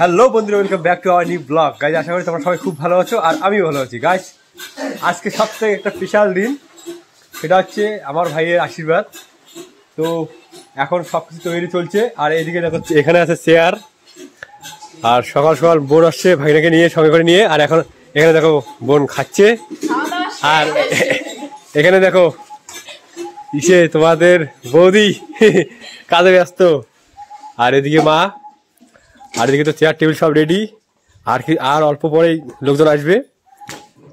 Hello বন্ধুরা, welcome back to our new blog. Guys আশা করি তোমরা সবাই খুব ভালো আছো আর আমিও ভালো আছি। গাইজ আজকে সবথেকে একটা স্পেশাল দিন, সেটা হচ্ছে আমার ভাইয়ের আশীর্বাদ। তো এখন সব কিছু তৈরি চলছে আর এইদিকে দেখো এখানে আছে চেয়ার, আর সকাল সকাল বোন আসছে ভাইনাকে নিয়ে সঙ্গে করে নিয়ে, আর এখন এখানে দেখো বোন খাচ্ছে, আর এখানে দেখো ইসে তোমাদের বৌদি কাজে ব্যস্ত, আর এদিকে মা, আর এদিকে তো চেয়ার টেবিল সব রেডি, আর কি আর অল্প পরেই লোকজন আসবে।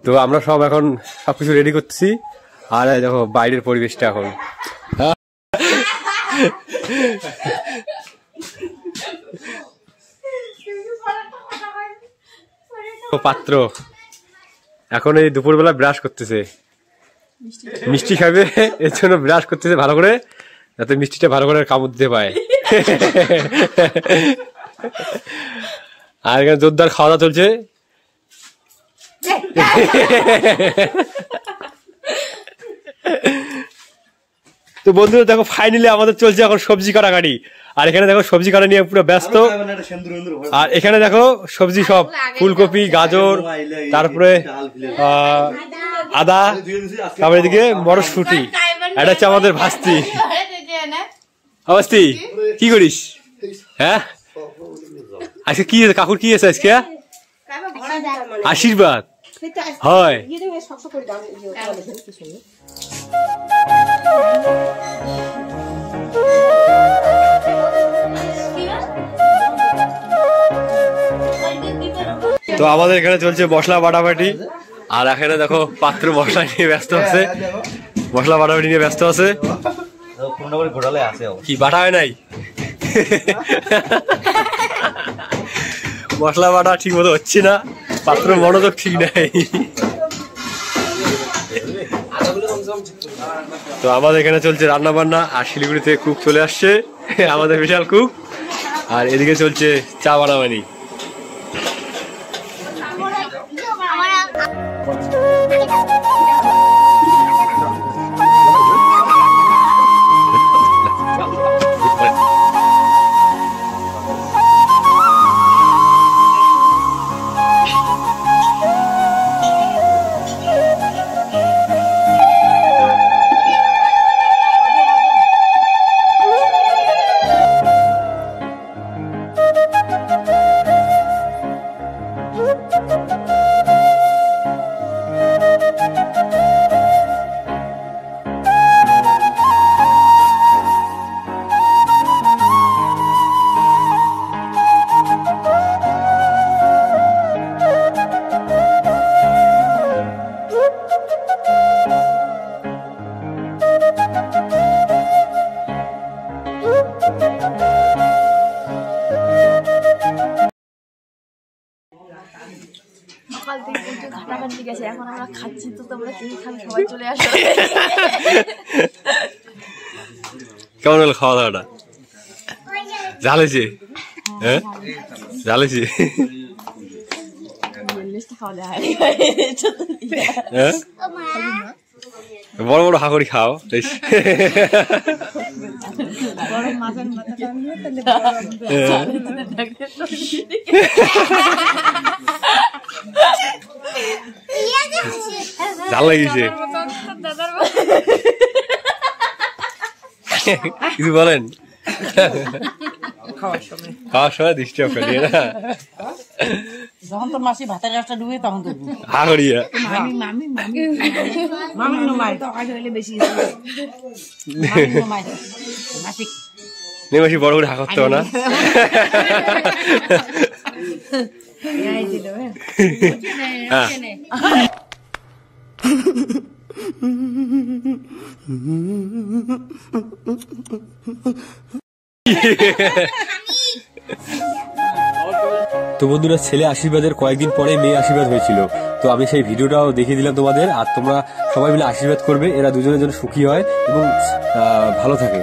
তো আমরা সব এখন সবকিছু রেডি করতেছি। আর দেখো বাইরের পরিবেশটা এখন পাত্র এখন এই দুপুরবেলা ব্রাশ করতেছে, মিষ্টি খাবে এর জন্য ব্রাশ করতেছে ভালো করে, যাতে মিষ্টিটা ভালো করে কামড় দিতে পায়। আর এখানে জোরদার খাওয়া দাওয়া চলছে। তো বন্ধুরা দেখো ফাইনালি আমাদের চলছে এখন সবজি কাটাকাটি, আর এখানে দেখো সবজি কাটা নিয়ে পুরো ব্যস্ত। আর এখানে দেখো সবজি সব ফুলকপি, গাজর, তারপরে আদা, তারপরে এদিকে মটরশুঁটি। এটা হচ্ছে আমাদের ভাস্তি। অবস্থি কি করিস? হ্যাঁ আজকে কি কাকুর কি আছে আজকে? আশীর্বাদ হয়। তো আমাদের এখানে চলছে মশলা বাটাবাটি, আর এখানে দেখো পাত্র মশলা নিয়ে ব্যস্ত আছে, মশলা বাটাবাটি নিয়ে ব্যস্ত আছে। কি বাটা হয় নাই? মশলা বাটা ঠিক মতো হচ্ছে না, পাত্র মনোযোগ ঠিক নাই। তো আমাদের এখানে চলছে রান্না বান্না, আর শিলিগুড়িতে কুক চলে আসছে, আমাদের বিশাল কুক। আর এদিকে চলছে চা বানাবানি। সকাল থেকে ঘাটাঘাটি গেছে, এখন আমরা খাচ্ছি, তো তোমরা কে খাবে সবাই চলে আসো। কেমন হলো খাওয়া দাওয়াটা? জ্বালেছে? হ্যাঁ জ্বালেছে। বড় বড় হাঁকড়ি খাও। জাল লাগিয়েছে, কিছু বলেন? খাওয়ার সময় দৃষ্টি অফারিয়ে না, যখন তোর মাসি ভাতের গাছটা ডুবে তখন তো হাঁকড়িয়া নেমাসি বড় করে হাঁক করতে হবে না। তো বন্ধুরা, ছেলে আশীর্বাদের কয়েকদিন পরে মেয়ে আশীর্বাদ হয়েছিল, তো আমি সেই ভিডিওটাও দেখিয়ে দিলাম তোমাদের। আর তোমরা সবাই মিলে আশীর্বাদ করবে, এরা দুজনের জন্য সুখী হয় এবং ভালো থাকে।